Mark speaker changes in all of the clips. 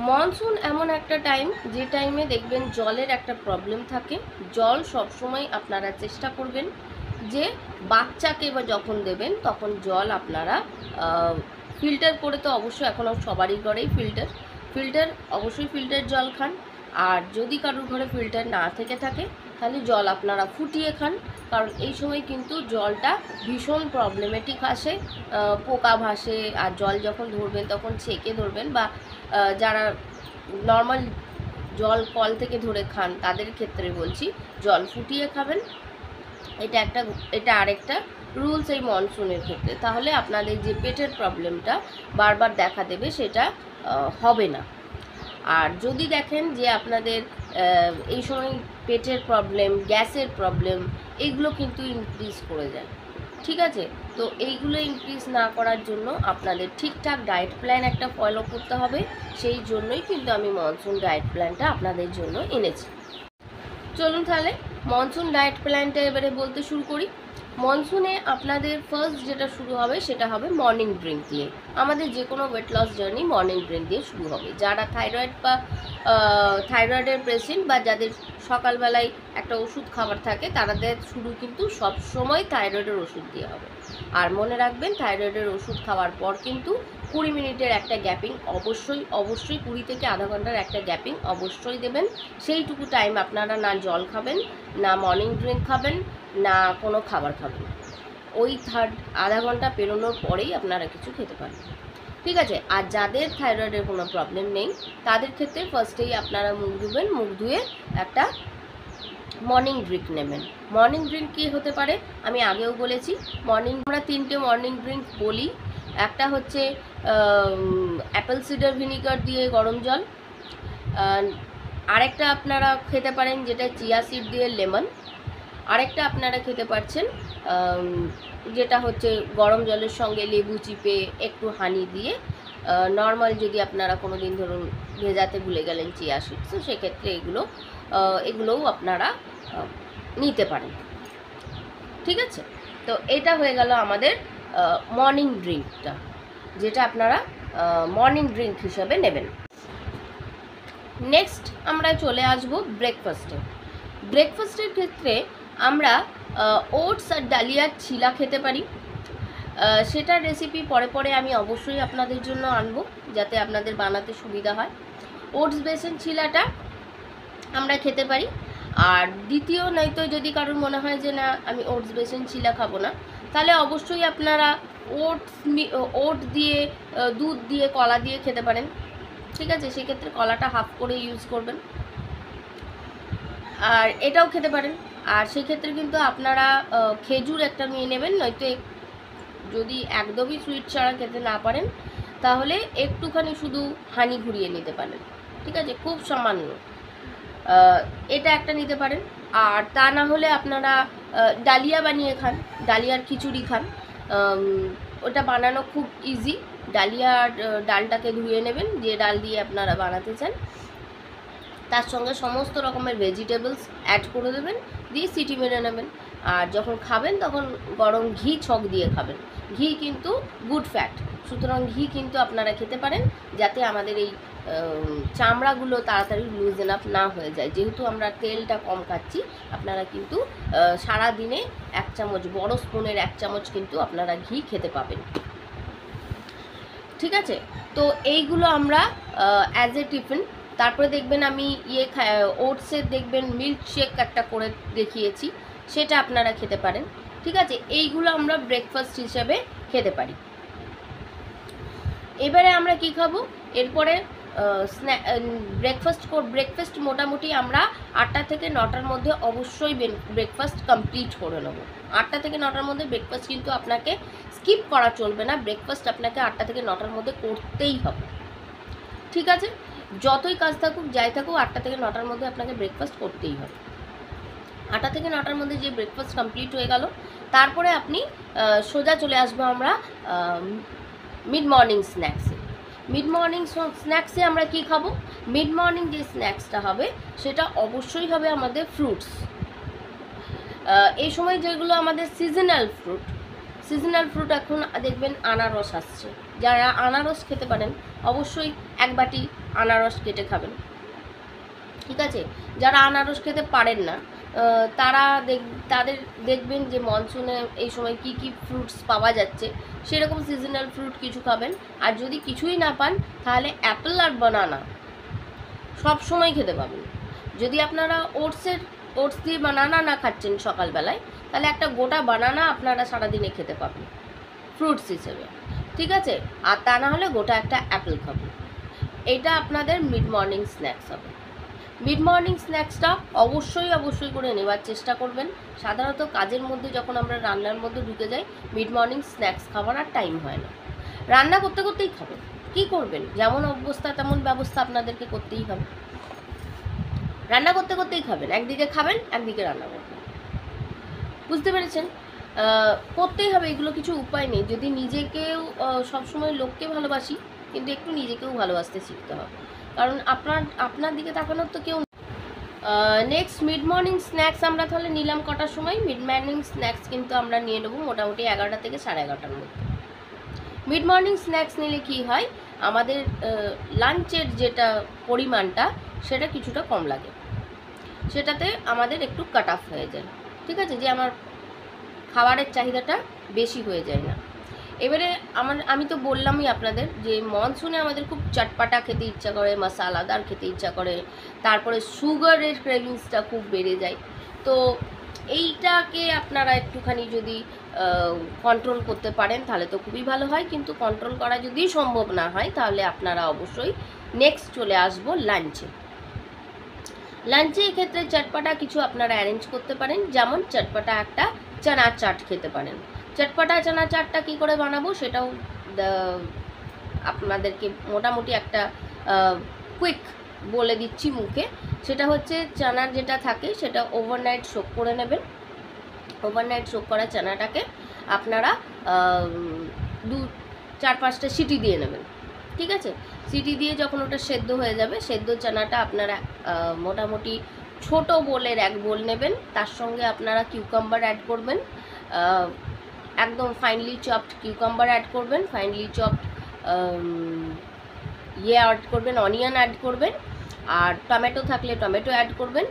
Speaker 1: Monsoon এমন একটা time যে টাইমে দেখবেন জলের একটা প্রবলেম থাকে। জল সবসময় আপনারা চেষ্টা করবেন যে বাচ্চাকে বা যখন দেবেন তখন জল আপনারা ফিল্টার করে, তো অবশ্যই এখন সবারই ঘরেই ফিল্টার অবশ্যই ফিল্টার জল খান। আর যদি কারোর ঘরে ফিল্টার না থেকে থাকে তাহলে জল আপনারা ফুটিয়ে খান, কারণ এই সময় কিন্তু জলটা ভীষণ প্রবলেমেটিক আসে, পোকা ভাসে। আর জল যখন ধরবেন তখন ছেঁকে ধরবেন, বা যারা নর্মাল জল কল থেকে ধরে খান তাদের ক্ষেত্রে বলছি জল ফুটিয়ে খাবেন। এটা আরেকটা রুলস এই মনসুনের ক্ষেত্রে। তাহলে আপনাদের যে পেটের প্রবলেমটা বারবার দেখা দেবে সেটা হবে না। আর যদি দেখেন যে আপনাদের এই সময় পেটের প্রবলেম, গ্যাসের প্রবলেম, এগুলো কিন্তু ইনক্রিজ করে যায়, ঠিক আছে? তো এইগুলো ইনক্রিজ না করার জন্য আপনাদের ঠিকঠাক ডায়েট প্ল্যান একটা ফলো করতে হবে। সেই জন্যই কিন্তু আমি মনসুন ডায়েট প্ল্যানটা আপনাদের জন্য এনেছি। চলুন তাহলে মনসুন ডায়েট প্ল্যানটা এবারে বলতে শুরু করি। মনসুনে আপনাদের ফার্স্ট যেটা শুরু হবে সেটা হবে মর্নিং ড্রিঙ্ক দিয়ে। আমাদের যে কোনো weight loss journey morning drink দিয়ে শুরু হবে। যারা থাইরয়েড বা থাইরয়েডের পেশেন্ট বা যাদের সকালবেলায় একটা ওষুধ খাবার থাকে তাদের শুরু কিন্তু সব সময় থাইরয়েডের ওষুধ দিয়ে হবে। আর মনে রাখবেন থাইরয়েডের ওষুধ খাওয়ার পর কিন্তু 20 মিনিটের একটা গ্যাপিং অবশ্যই 20 থেকে আধা ঘন্টার একটা গ্যাপিং অবশ্যই দেবেন। সেইটুকু টাইম আপনারা না জল খাবেন, না মর্নিং ড্রিঙ্ক খাবেন, না কোনো খাবার খাবেন। ওই আধা ঘন্টা পেরোনোর পরেই আপনারা কিছু খেতে পারেন, ঠিক আছে? আর যাদের থাইরয়েডের কোনো প্রবলেম নেই তাদের ক্ষেত্রে ফার্স্টেই আপনারা মুখ ধুবেন, মুখ ধুয়ে একটা মর্নিং ড্রিঙ্ক নেবেন। মর্নিং ড্রিঙ্ক কী হতে পারে আমি আগেও বলেছি। আমরা 3টে মর্নিং ড্রিঙ্ক বলি। একটা হচ্ছে অ্যাপেল সিডার ভিনিগার দিয়ে গরম জল, আরেকটা আপনারা খেতে পারেন যেটা চিয়া সিড দিয়ে লেমন, আরেকটা আপনারা খেতে পারছেন যেটা হচ্ছে গরম জলের সঙ্গে লেবু চিপে একটু হানি দিয়ে নর্মাল। যদি আপনারা কোনো দিন ধরুন ভেজাতে ভুলে গেলেন চিয়া সিডস, তো সেক্ষেত্রে এগুলোও আপনারা নিতে পারেন, ঠিক আছে? তো এটা হয়ে গেল আমাদের মর্নিং ড্রিঙ্কটা, যেটা আপনারা মর্নিং ড্রিঙ্ক হিসেবে নেবেন। নেক্সট আমরা চলে আসব ব্রেকফাস্টের ক্ষেত্রে আমরা ওটস আর ডালিয়ার ছিলা খেতে পারি। সেটার রেসিপি পরে আমি অবশ্যই আপনাদের জন্য আনবো, যাতে আপনাদের বানাতে সুবিধা হয়। ওটস বেসন ছিলাটা আমরা খেতে পারি। আর দ্বিতীয়, নয়তো যদি কারোর মনে হয় যে না আমি ওটস বেসন ছিলা খাবো না, তাহলে অবশ্যই আপনারা ওট দিয়ে, দুধ দিয়ে, কলা দিয়ে খেতে পারেন, ঠিক আছে? সেক্ষেত্রে কলাটা হাফ করে ইউজ করবেন, আর এটাও খেতে পারেন। আর সেক্ষেত্রে কিন্তু আপনারা খেজুর একটা নিয়ে নেবেন, নয়তো যদি একদমই সুইট ছাড়া খেতে না পারেন তাহলে একটুখানি শুধু হানি ঘুরিয়ে নিতে পারেন, ঠিক আছে? খুব সামান্য, এটা একটা নিতে পারেন। আর তা না হলে আপনারা ডালিয়া বানিয়ে খান, ডালিয়ার খিচুড়ি খান। ওটা বানানো খুব ইজি। ডালিয়ার ডালটাকে ধুয়ে নেবেন, যে ডাল দিয়ে আপনারা বানাতে চান, তার সঙ্গে সমস্ত রকমের ভেজিটেবলস অ্যাড করে দেবেন, দিয়ে সিটি মেরে নেবেন। আর যখন খাবেন তখন গরম ঘি ছক দিয়ে খাবেন। ঘি কিন্তু গুড ফ্যাট, সুতরাং ঘি কিন্তু আপনারা খেতে পারেন, যাতে আমাদের এই চামড়াগুলো তাড়াতাড়ি লুজেন আপ না হয়ে যায়। যেহেতু আমরা তেলটা কম খাচ্ছি, আপনারা কিন্তু সারা দিনে 1 চামচ, বড় স্পুনের 1 চামচ কিন্তু আপনারা ঘি খেতে পাবেন, ঠিক আছে? তো এইগুলো আমরা অ্যাজ এ টিফিন। তারপরে দেখবেন আমি ওটসের দেখবেন মিল্ক শেক একটা করে দেখিয়েছি, সেটা আপনারা খেতে পারেন, ঠিক আছে? এইগুলো আমরা ব্রেকফাস্ট হিসেবে খেতে পারি। এবারে আমরা কি খাবো এরপরে? ব্রেকফাস্ট মোটামুটি আমরা 8টা থেকে 9টার মধ্যে অবশ্যই ব্রেকফাস্ট কমপ্লিট করে নেবো। 8টা থেকে 9টার মধ্যে ব্রেকফাস্ট কিন্তু আপনাকে স্কিপ করা চলবে না। ব্রেকফাস্ট আপনাকে 8টা থেকে 9টার মধ্যে করতেই হবে, ঠিক আছে? যতই কাজ থাকুক, যাই থাকুক, 8টা থেকে 9টার মধ্যে আপনাকে ব্রেকফাস্ট করতেই হবে। 8টা থেকে 9টার মধ্যে যে ব্রেকফাস্ট কমপ্লিট হয়ে গেল, তারপরে আপনি সোজা চলে আসবো আমরা মিড মর্নিং স্ন্যাক্সে আমরা কি খাবো? মিড মর্নিং যে স্ন্যাক্সটা হবে সেটা অবশ্যই হবে আমাদের ফ্রুটস। এই সময় যেগুলো আমাদের সিজনাল ফ্রুট এখন দেখবেন আনারস আসছে। যারা আনারস খেতে পারেন অবশ্যই এক বাটি আনারস কেটে খাবেন, ঠিক আছে। যারা আনারস খেতে পারেন না তারা তাদের দেখবেন যে মনসুনে এই সময় কি কি ফ্রুটস পাওয়া যাচ্ছে, সেরকম সিজনাল ফ্রুট কিছু খাবেন। আর যদি কিছুই না পান তাহলে অ্যাপেল আর বানানা সব সময় খেতে পাবেন। যদি আপনারা ওটস দিয়ে বানানা না খাচ্ছেন সকালবেলায়, তাহলে একটা গোটা বানানা আপনারা সারাদিনে খেতে পাবেন ফ্রুটস হিসেবে, ঠিক আছে। আর তা না হলে গোটা একটা অ্যাপেল খাবেন। এটা আপনাদের মিড মর্নিং স্ন্যাক্স হবে। মিড মর্নিং স্ন্যাক্সটা অবশ্যই করে নেওয়ার চেষ্টা করবেন। সাধারণত কাজের মধ্যে যখন আমরা রান্নার মধ্যে ঢুকে যাই, মিড মর্নিং স্ন্যাক্স খাওয়ার আর টাইম হয় না। রান্না করতে করতেই খাবেন, কি করবেন, যেমন অবস্থা তেমন ব্যবস্থা আপনাদেরকে করতেই হবে। রান্না করতে করতেই খাবেন, একদিকে খাবেন একদিকে রান্না করবেন, বুঝতে পেরেছেন? করতেই হবে, এগুলো কিছু উপায় নেই। যদি নিজেকেও সবসময় লোককে ভালোবাসি, কিন্তু একটু নিজেকেও ভালোবাসতে শিখতে হবে, কারণ আপনার দিকে তাকানোর তো কেউ। নেক্সট মিড মর্নিং স্ন্যাক্স আমরা তাহলে নিলাম কটার সময়? মিড মর্নিং স্ন্যাক্স কিন্তু আমরা নিয়ে নেবো মোটামুটি 11টা থেকে 11:30টার মধ্যে। মিড মর্নিং স্ন্যাক্স নিলে কি হয়, আমাদের লাঞ্চের যেটা পরিমাণটা সেটা কিছুটা কম লাগে, সেটাতে আমাদের একটু কাট অফ হয়ে যায়, ঠিক আছে, যে আমার খাবারের চাহিদাটা বেশি হয়ে যায় না। এবারে আমি তো বললামই আপনাদের যে মনসুনে আমাদের খুব চটপাটা খেতে ইচ্ছা করে, মশালাদার খেতে ইচ্ছা করে, তারপরে সুগারের ক্রেভিংসটা খুব বেড়ে যায়। তো এইটাকে আপনারা একটুখানি যদি কন্ট্রোল করতে পারেন তাহলে তো খুবই ভালো হয়, কিন্তু কন্ট্রোল করা যদি সম্ভব না হয় তাহলে আপনারা অবশ্যই নেক্সট চলে আসবো লাঞ্চে। লাঞ্চে এক্ষেত্রে চটপাটা কিছু আপনারা অ্যারেঞ্জ করতে পারেন, যেমন চটপাটা একটা চানা চাট খেতে পারেন। চটপাটা চানা চাটটা কী করে বানাবো সেটাও আপনাদেরকে মোটামুটি একটা কুইক বলে দিচ্ছি মুখে। সেটা হচ্ছে চানার যেটা থাকে সেটা ওভারনাইট সোক করে নেবেন। ওভারনাইট সোক করা চানাটাকে আপনারা 4-5টা সিটি দিয়ে নেবেন, ঠিক আছে। সিটি দিয়ে যখন ওটা সেদ্ধ হয়ে যাবে, সেদ্ধ চানাটা আপনারা মোটামুটি ছোট বোলের 1 বোল নেবেন। তার সঙ্গে আপনারা কিউকাম্বার অ্যাড করবেন, একদম ফাইনলি চপড কিউকাম্বার অ্যাড করবেন, ফাইনলি চপড অ্যাড করবেন, অনিয়ন অ্যাড করবেন, আর টমেটো থাকলে টমেটো অ্যাড করবেন,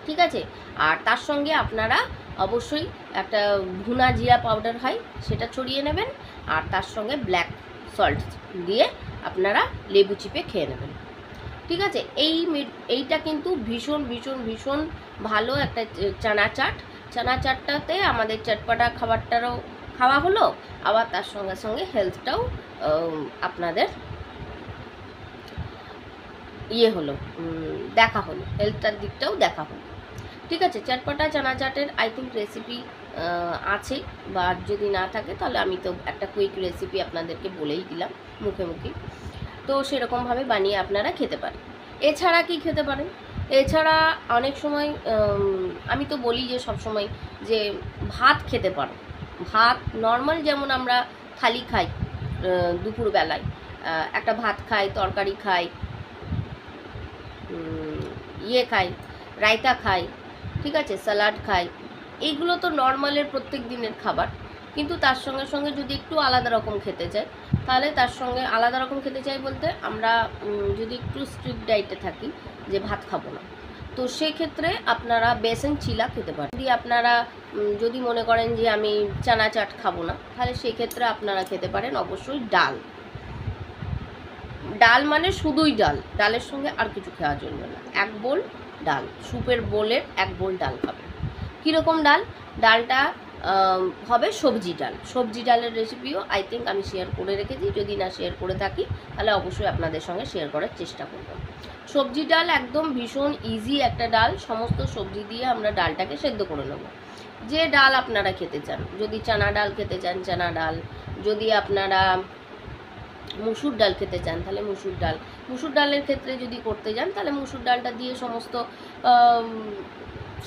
Speaker 1: ঠিক আছে। আর তার সঙ্গে আপনারা অবশ্যই একটা ভুনা জিরা পাউডার হয় সেটা ছড়িয়ে নেবেন, আর তার সঙ্গে ব্ল্যাক সল্ট দিয়ে আপনারা লেবু চিপে খেয়ে নেবেন, ঠিক আছে। এইটা কিন্তু ভীষণ ভীষণ ভীষণ ভালো একটা চানা চাট। চানা চাটটাতে আমাদের চটপাটা খাবারটারও খাওয়া হলো, আবার তার সঙ্গে সঙ্গে হেলথটাও আপনাদের হলো, দেখা হলো, হেলথটার দিকটাও দেখা হলো, ঠিক আছে। চটপাটা চানা চাটের আই থিঙ্ক রেসিপি আছে, বা যদি না থাকে তাহলে আমি তো একটা কুইক রেসিপি আপনাদেরকে বলেই দিলাম মুখে মুখে। তো সেরকমভাবে বানিয়ে আপনারা খেতে পারেন। এছাড়া কি খেতে পারেন? এছাড়া অনেক সময় আমি তো বলি যে সব সময় যে ভাত খেতে পারো। ভাত নর্মাল যেমন আমরা থালি খাই, দুপুরবেলায় একটা ভাত খাই, তরকারি খাই, খাই, রায়তা খাই, ঠিক আছে, স্যালাড খাই, এইগুলো তো নর্মালের প্রত্যেক দিনের খাবার। কিন্তু তার সঙ্গে সঙ্গে যদি একটু আলাদা রকম খেতে চাই, তাহলে তার সঙ্গে আলাদা রকম খেতে চাই বলতে আমরা যদি একটু স্ট্রিক্ট ডায়েটে থাকি যে ভাত খাবো না, তো সেক্ষেত্রে আপনারা বেসন চিলা খেতে পারেন। যদি আপনারা যদি মনে করেন যে আমি চানা চাট খাবো না, তাহলে সেক্ষেত্রে আপনারা খেতে পারেন অবশ্যই ডাল। ডাল মানে শুধুই ডাল, ডালের সঙ্গে আর কিছু খাওয়া চলবে না। 1 বোল ডাল, স্যুপের বোলের 1 বোল ডাল খাবেন। কীরকম ডাল? ডালটা হবে সবজি ডাল। সবজি ডালের রেসিপিও আই থিঙ্ক আমি শেয়ার করে রেখেছি, যদি না শেয়ার করে থাকি তাহলে অবশ্যই আপনাদের সঙ্গে শেয়ার করার চেষ্টা করব। সবজি ডাল একদম ভীষণ ইজি একটা ডাল, সমস্ত সবজি দিয়ে আমরা ডালটাকে সেদ্ধ করে নেব। যে ডাল আপনারা খেতে চান, যদি চানা ডাল খেতে চান চানা ডাল, যদি আপনারা মুসুর ডাল খেতে চান তাহলে মুসুর ডাল, মুসুর ডালের ক্ষেত্রে যদি করতে যান তাহলে মুসুর ডালটা দিয়ে সমস্ত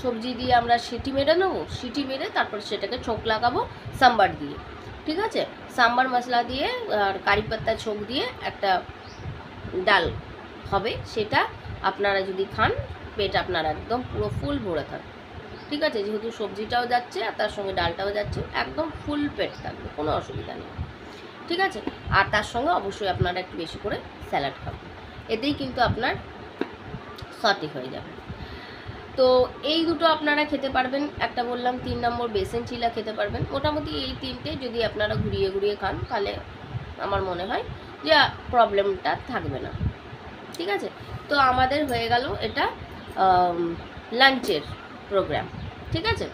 Speaker 1: সবজি দিয়ে আমরা সিটি মেরে নেবো। সিটি মেরে তারপর সেটাকে ছোঁক লাগাবো সাম্বার দিয়ে, ঠিক আছে। সাম্বার মশলা দিয়ে আর কারি পাত্তা ছোঁক দিয়ে একটা ডাল হবে, সেটা আপনারা যদি খান পেট আপনার একদম পুরো ফুল ভরে থাকবে, ঠিক আছে। যেহেতু সবজিটাও যাচ্ছে আর তার সঙ্গে ডালটাও যাচ্ছে, একদম ফুল পেট থাকবে, কোনো অসুবিধা নেই, ঠিক আছে। আর তার সঙ্গে অবশ্যই আপনারা একটু বেশি করে স্যালাড খাবেন, এতেই কিন্তু আপনার সঠিক হয়ে যাবে। তো এই দুটো আপনারা খেতে পারবেন। একটা বললাম 3 নম্বর বেসন চিলা খেতে পারবেন। মোটামুটি এই তিনটে যদি আপনারা ঘুরিয়ে ঘুরিয়ে খান তাহলে আমার মনে হয় যে প্রবলেমটা থাকবে না, ঠিক আছে। তো আমাদের হয়ে গেল এটা লাঞ্চের প্রোগ্রাম, ঠিক আছে।